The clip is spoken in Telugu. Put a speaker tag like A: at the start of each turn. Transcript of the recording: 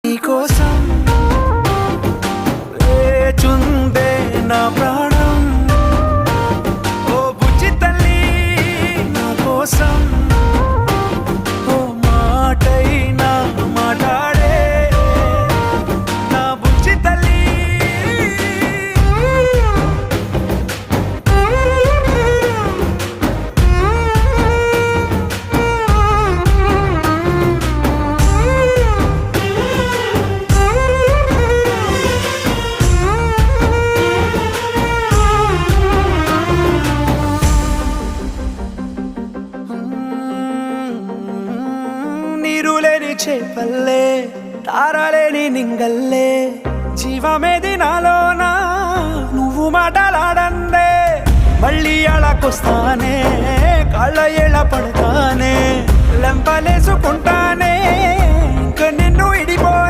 A: నీకోసం వేచుందే నా ప్రాణం ఓ బుజ్జి తల్లి నా కోసం ఓ మాటైనా మాట్లాడే నా బుజ్జి తల్లి నీరులేని చేపల్లే తారలేని నింగల్లే జీవమేది నాలోనా నువ్వు మాటలాడందే మళ్ళీ అళకొస్తానే కాళ్ళ ఎళ్ళ పడతానే లెంపలేసుకుంటానే